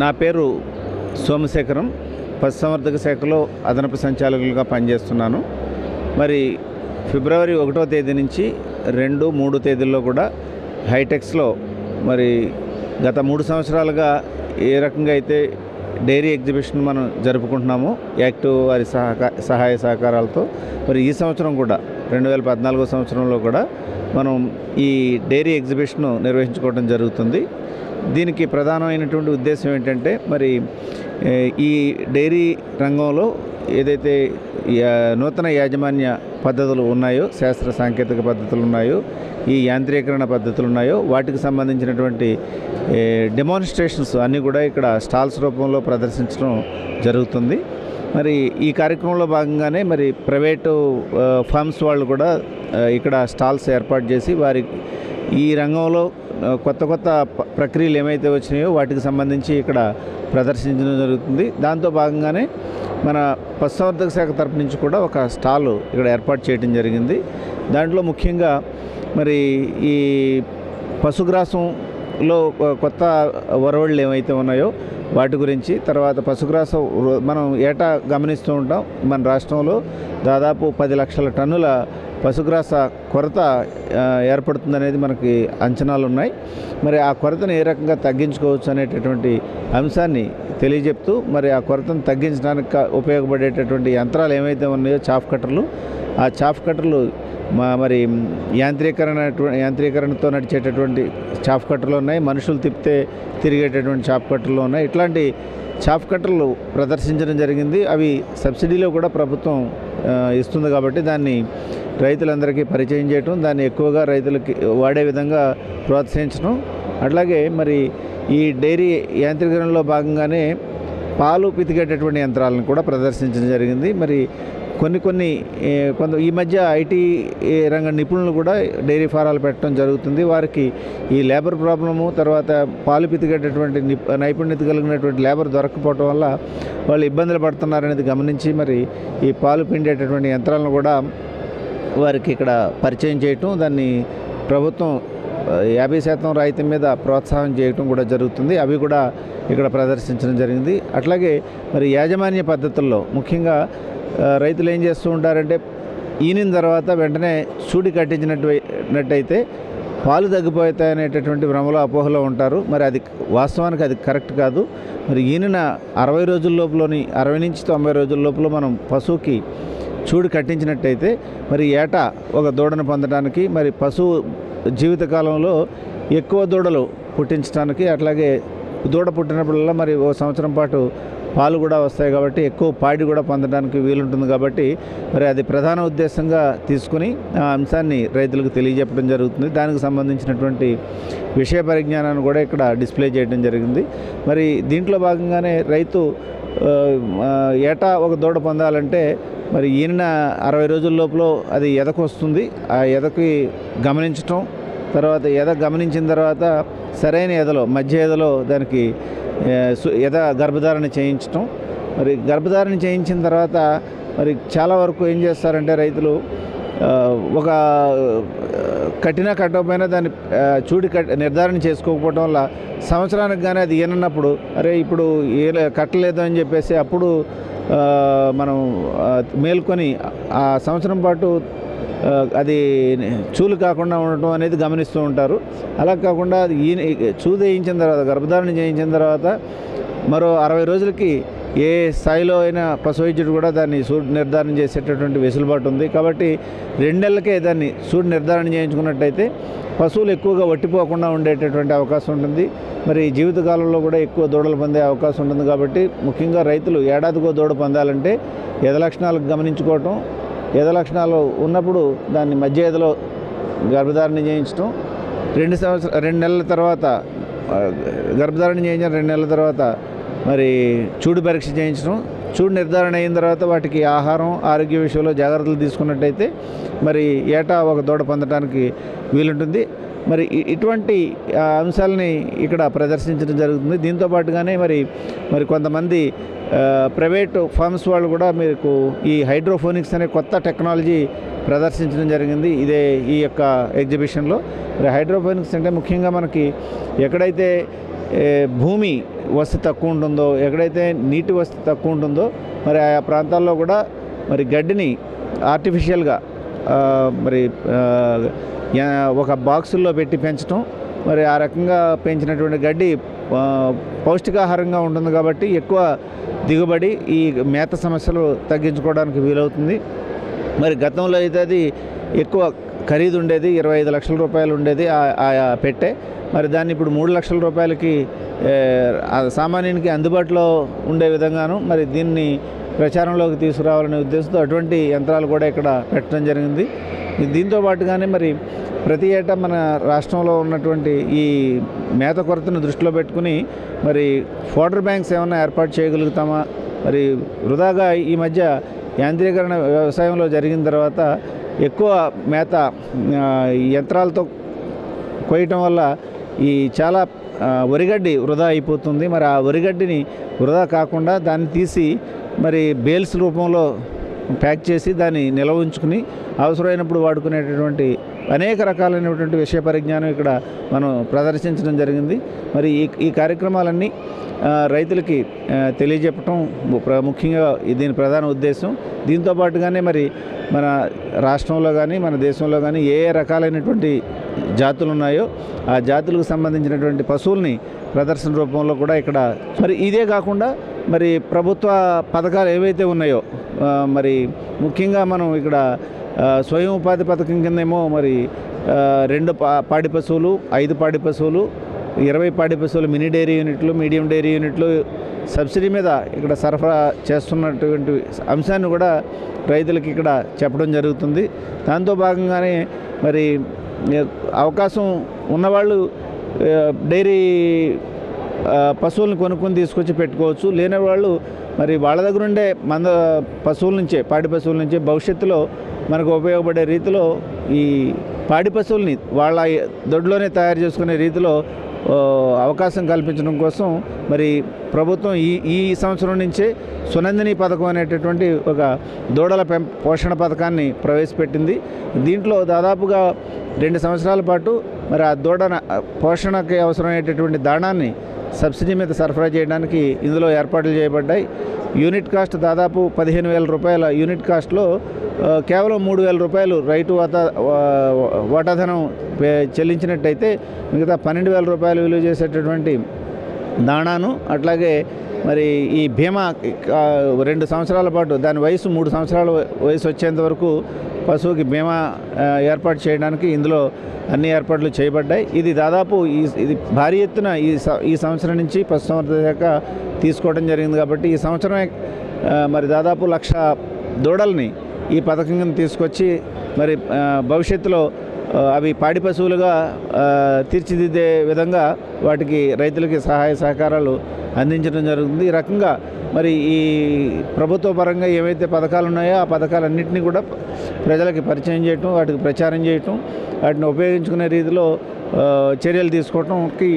నా పేరు సోమశేఖరం. పశుసంవర్ధక శాఖలో అదనపు సంచాలకులుగా పనిచేస్తున్నాను. మరి ఫిబ్రవరి 1వ తేదీ నుంచి 2, 3 తేదీల్లో కూడా హైటెక్స్లో మరి గత 3 సంవత్సరాలుగా ఏ రకంగా అయితే డైరీ ఎగ్జిబిషన్ మనం జరుపుకుంటున్నామో యాక్టివ్ వారి సహాయ సహకారాలతో మరి ఈ సంవత్సరం కూడా 2014 సంవత్సరంలో కూడా మనం ఈ డైరీ ఎగ్జిబిషన్ నిర్వహించుకోవడం జరుగుతుంది. దీనికి ప్రధానమైనటువంటి ఉద్దేశం ఏంటంటే మరి ఈ డైరీ రంగంలో ఏదైతే నూతన యాజమాన్య పద్ధతులు ఉన్నాయో, శాస్త్ర సాంకేతిక పద్ధతులు ఉన్నాయో, ఈ యాంత్రీకరణ పద్ధతులు ఉన్నాయో వాటికి సంబంధించినటువంటి డెమాన్స్ట్రేషన్స్ అన్నీ కూడా ఇక్కడ స్టాల్స్ రూపంలో ప్రదర్శించడం జరుగుతుంది. మరి ఈ కార్యక్రమంలో భాగంగానే మరి ప్రైవేటు ఫార్మ్స్ వాళ్ళు కూడా ఇక్కడ స్టాల్స్ ఏర్పాటు చేసి వారి ఈ రంగంలో కొత్త కొత్త ప్రక్రియలు ఏమైతే వచ్చినాయో వాటికి సంబంధించి ఇక్కడ ప్రదర్శించడం జరుగుతుంది. దాంతో భాగంగానే మన పశుసంవర్ధక శాఖ తరపు నుంచి కూడా ఒక స్టాల్ ఇక్కడ ఏర్పాటు చేయడం జరిగింది. దాంట్లో ముఖ్యంగా మరి ఈ పశుగ్రాసంలో కొత్త ఒరవళ్ళు ఏమైతే ఉన్నాయో వాటి గురించి, తర్వాత పశుగ్రాసం మనం ఏటా గమనిస్తూ ఉంటాం. మన రాష్ట్రంలో దాదాపు 10 లక్షల టన్నుల పశుగ్రాస కొరత ఏర్పడుతుందనేది మనకి అంచనాలు ఉన్నాయి. మరి ఆ కొరతను ఏ రకంగా తగ్గించుకోవచ్చు అనేటటువంటి అంశాన్ని తెలియజెప్తూ మరి ఆ కొరతను తగ్గించడానికి ఉపయోగపడేటటువంటి యంత్రాలు ఏమైతే ఉన్నాయో చాఫ్ కట్టర్లు, ఆ చాఫ్ కట్టర్లు మరి యాంత్రీకరణతో నడిచేటటువంటి చాఫ్ కట్టర్లు ఉన్నాయి, మనుషులు తిప్పితే తిరిగేటటువంటి చాఫ్ కట్టర్లు ఉన్నాయి. ఇట్లాంటి చాఫ్ కట్టర్లు ప్రదర్శించడం జరిగింది. అవి సబ్సిడీలో కూడా ప్రభుత్వం ఇస్తుంది కాబట్టి దాన్ని రైతులందరికీ పరిచయం చేయటం, దాన్ని ఎక్కువగా రైతులకి వాడే విధంగా ప్రోత్సహించడం. అట్లాగే మరి ఈ డైరీ యాంత్రీకరణలో భాగంగానే పాలు పితికేటటువంటి యంత్రాలను కూడా ప్రదర్శించడం జరిగింది. మరి కొంత ఈ మధ్య ఐటీ రంగ నిపుణులు కూడా డైరీ ఫారాలు పెట్టడం జరుగుతుంది. వారికి ఈ లేబర్ ప్రాబ్లము, తర్వాత పాలు పితికేటటువంటి నైపుణ్యత కలిగినటువంటి లేబర్ దొరకకపోవటం వల్ల వాళ్ళు ఇబ్బందులు పడుతున్నారనేది గమనించి మరి ఈ పాలు పిండేటటువంటి యంత్రాలను కూడా వారికి ఇక్కడ పరిచయం చేయటం, దాన్ని ప్రభుత్వం 50% రాయితీ మీద ప్రోత్సాహం చేయటం కూడా జరుగుతుంది. అవి కూడా ఇక్కడ ప్రదర్శించడం జరిగింది. అట్లాగే మరి యాజమాన్య పద్ధతుల్లో ముఖ్యంగా రైతులు ఏం చేస్తూ ఉంటారంటే ఈనిన తర్వాత వెంటనే సూడి కట్టించినట్టయితే పాలు తగ్గిపోతాయనేటటువంటి భ్రమలో అపోహలో ఉంటారు. మరి అది వాస్తవానికి అది కరెక్ట్ కాదు. మరి ఈనిన 60 రోజుల లోపలని 60 నుంచి 90 రోజుల లోపల మనం పశువుకి చూడు కట్టించినట్టయితే మరి ఏటా ఒక దూడను పొందడానికి, మరి పశువు జీవితకాలంలో ఎక్కువ దూడలు పుట్టించడానికి, అట్లాగే దూడ పుట్టినప్పుడల్లా మరి ఓ సంవత్సరం పాటు పాలు కూడా వస్తాయి కాబట్టి ఎక్కువ పాడి కూడా పొందడానికి వీలుంటుంది. కాబట్టి మరి అది ప్రధాన ఉద్దేశంగా తీసుకుని ఆ అంశాన్ని రైతులకు తెలియజెప్పడం జరుగుతుంది. దానికి సంబంధించినటువంటి విషయ పరిజ్ఞానాన్ని కూడా ఇక్కడ డిస్ప్లే చేయడం జరిగింది. మరి దీంట్లో భాగంగానే రైతు ఏటా ఒక దూడ పొందాలంటే మరి ఈయన 60 రోజుల లోపల అది ఎదకు వస్తుంది. ఆ ఎదకి గమనించటం, తర్వాత ఎద గమనించిన తర్వాత సరైన ఎదలో, మధ్య ఎదలో దానికి ఎద గర్భధారణ చేయించటం. మరి గర్భధారణ చేయించిన తర్వాత మరి చాలా వరకు ఏం చేస్తారంటే రైతులు ఒక కట్టకపోయినా దాన్ని నిర్ధారణ చేసుకోకపోవడం వల్ల సంవత్సరానికి కానీ అది ఈనన్నప్పుడు అరే ఇప్పుడు కట్టలేదు అని చెప్పేసి అప్పుడు మనం మేల్కొని ఆ సంవత్సరం పాటు అది చూలు కాకుండా ఉండటం అనేది గమనిస్తూ ఉంటారు. అలా కాకుండా చూదు వేయించిన తర్వాత, గర్భధారణ చేయించిన తర్వాత మరో 60 రోజులకి ఏ స్థాయిలో అయినా పశు వైద్యుడు కూడా దాన్ని సూడు నిర్ధారణ చేసేటటువంటి వెసులుబాటు ఉంది. కాబట్టి 2 నెలలకే దాన్ని సూడు నిర్ధారణ చేయించుకున్నట్టయితే పశువులు ఎక్కువగా వట్టిపోకుండా ఉండేటటువంటి అవకాశం ఉంటుంది. మరి జీవితకాలంలో కూడా ఎక్కువ దూడలు పొందే అవకాశం ఉంటుంది. కాబట్టి ముఖ్యంగా రైతులు ఏడాదికో దూడ పొందాలంటే ఎద లక్షణాలకు గమనించుకోవటం, ఎద లక్షణాలు ఉన్నప్పుడు దాన్ని మధ్య ఎదలో గర్భధారణ చేయించడం, 2 నెలల తర్వాత గర్భధారణ చేయించిన 2 నెలల తర్వాత మరి చూడు పరీక్ష చేయించడం, చూడు నిర్ధారణ అయిన తర్వాత వాటికి ఆహారం, ఆరోగ్య విషయంలో జాగ్రత్తలు తీసుకున్నట్టయితే మరి ఏటా ఒక దూడ పొందడానికి వీలుంటుంది. మరి ఇటువంటి అంశాలని ఇక్కడ ప్రదర్శించడం జరుగుతుంది. దీంతో పాటుగానే మరి కొంతమంది ప్రైవేట్ ఫార్మ్స్ వాళ్ళు కూడా మీకు ఈ హైడ్రోఫోనిక్స్ అనే కొత్త టెక్నాలజీ ప్రదర్శించడం జరిగింది ఈ యొక్క ఎగ్జిబిషన్లో. హైడ్రోఫోనిక్స్ అంటే ముఖ్యంగా మనకి ఎక్కడైతే భూమి వసతి తక్కువ ఉంటుందో, ఎక్కడైతే నీటి వసతి తక్కువ ఉంటుందో మరి ఆయా ప్రాంతాల్లో కూడా మరి గడ్డిని ఆర్టిఫిషియల్గా మరి ఒక బాక్సుల్లో పెట్టి పెంచడం, మరి ఆ రకంగా పెంచినటువంటి గడ్డి పౌష్టికాహారంగా ఉంటుంది కాబట్టి ఎక్కువ దిగుబడి, ఈ మేత సమస్యలు తగ్గించుకోవడానికి వీలవుతుంది. మరి గతంలో అయితే అది ఎక్కువ ఖరీదు ఉండేది, 25 లక్షల రూపాయలు ఉండేది ఆ పెట్టె. మరి దాన్ని ఇప్పుడు 3 లక్షల రూపాయలకి సామాన్యునికి అందుబాటులో ఉండే విధంగాను మరి దీన్ని ప్రచారంలోకి తీసుకురావాలనే ఉద్దేశంతో అటువంటి యంత్రాలు కూడా ఇక్కడ పెట్టడం జరిగింది. దీంతో పాటుగానే మరి ప్రతి ఏటా మన రాష్ట్రంలో ఉన్నటువంటి ఈ మేత కొరతను దృష్టిలో పెట్టుకుని మరి ఫోడర్ బ్యాంక్స్ ఏమైనా ఏర్పాటు చేయగలుగుతామా, మరి వృధాగా ఈ మధ్య యాంత్రీకరణ వ్యవసాయంలో జరిగిన తర్వాత ఎక్కువ మేత యంత్రాలతో కోయటం వల్ల ఈ చాలా వరిగడ్డి వృధా అయిపోతుంది. మరి ఆ వరిగడ్డిని వృధా కాకుండా దాన్ని తీసి మరి బేల్స్ రూపంలో ప్యాక్ చేసి దాన్ని నిల్వ ఉంచుకుని అవసరమైనప్పుడు వాడుకునేటటువంటి అనేక రకాలైనటువంటి విషయ పరిజ్ఞానం ఇక్కడ మనం ప్రదర్శించడం జరిగింది. మరి ఈ కార్యక్రమాలన్నీ రైతులకి తెలియజెప్పటం ముఖ్యంగా దీని ప్రధాన ఉద్దేశం. దీంతో పాటుగానే మరి మన రాష్ట్రంలో కానీ మన దేశంలో కానీ ఏ రకాలైనటువంటి జాతులు ఉన్నాయో ఆ జాతులకు సంబంధించినటువంటి పశువుల్ని ప్రదర్శన రూపంలో కూడా ఇక్కడ మరి ఇదే కాకుండా మరి ప్రభుత్వ పథకాలు ఏవైతే ఉన్నాయో మరి ముఖ్యంగా మనం ఇక్కడ స్వయం ఉపాధి పథకం కిందేమో మరి 2 పాడి పశువులు, 5 పాడి పశువులు, 20 పాడి పశువులు, మినీ డైరీ యూనిట్లు, మీడియం డైరీ యూనిట్లు సబ్సిడీ మీద ఇక్కడ సరఫరా చేస్తున్నటువంటి అంశాన్ని కూడా రైతులకి ఇక్కడ చెప్పడం జరుగుతుంది. దాంతో భాగంగానే మరి అవకాశం ఉన్నవాళ్ళు డైరీ పశువులను కొనుక్కొని తీసుకొచ్చి పెట్టుకోవచ్చు. లేని వాళ్ళు మరి వాళ్ళ దగ్గర ఉండే పశువుల నుంచే, పాడి పశువుల నుంచే భవిష్యత్తులో మనకు ఉపయోగపడే రీతిలో ఈ పాడి పశువుల్ని వాళ్ళ దొడ్లోనే తయారు చేసుకునే రీతిలో అవకాశం కల్పించడం కోసం మరి ప్రభుత్వం ఈ సంవత్సరం నుంచే సునందిని పథకం అనేటటువంటి ఒక దూడల పోషణ పథకాన్ని ప్రవేశపెట్టింది. దీంట్లో దాదాపుగా 2 సంవత్సరాల పాటు మరి ఆ దూడ పోషణకి అవసరమైనటువంటి దాణాన్ని సబ్సిడీ మీద సరఫరా చేయడానికి ఇందులో ఏర్పాట్లు చేయబడ్డాయి. యూనిట్ కాస్ట్ దాదాపు 15,000 రూపాయల యూనిట్ కాస్ట్లో కేవలం 3,000 రూపాయలు రైతు వాటాధనం చెల్లించినట్టయితే మిగతా 12,000 రూపాయలు విలువ చేసేటటువంటి దాణాను, అట్లాగే మరి ఈ బీమా 2 సంవత్సరాల పాటు దాని వయసు 3 సంవత్సరాల వయసు వచ్చేంత వరకు పశువుకి బీమా ఏర్పాటు చేయడానికి ఇందులో అన్ని ఏర్పాట్లు చేయబడ్డాయి. ఇది దాదాపు ఇది భారీ ఎత్తున ఈ సంవత్సరం నుంచి పశుసంవర్ధక శాఖ తీసుకోవడం జరిగింది. కాబట్టి ఈ సంవత్సరమే మరి దాదాపు 1,00,000 దూడల్ని ఈ పథకం కింద తీసుకొచ్చి మరి భవిష్యత్తులో అవి పాడి పశువులుగా తీర్చిదిద్దే విధంగా వాటికి రైతులకి సహాయ సహకారాలు అందించడం జరుగుతుంది. ఈ రకంగా మరి ఈ ప్రభుత్వ పరంగా ఏవైతే పథకాలు ఉన్నాయో ఆ పథకాలన్నింటినీ కూడా ప్రజలకి పరిచయం చేయటం, వాటికి ప్రచారం చేయటం, వాటిని ఉపయోగించుకునే రీతిలో చర్యలు తీసుకోవటంకి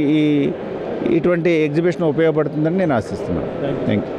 ఇటువంటి ఎగ్జిబిషన్ ఉపయోగపడుతుందని నేను ఆశిస్తున్నాను. Thank you.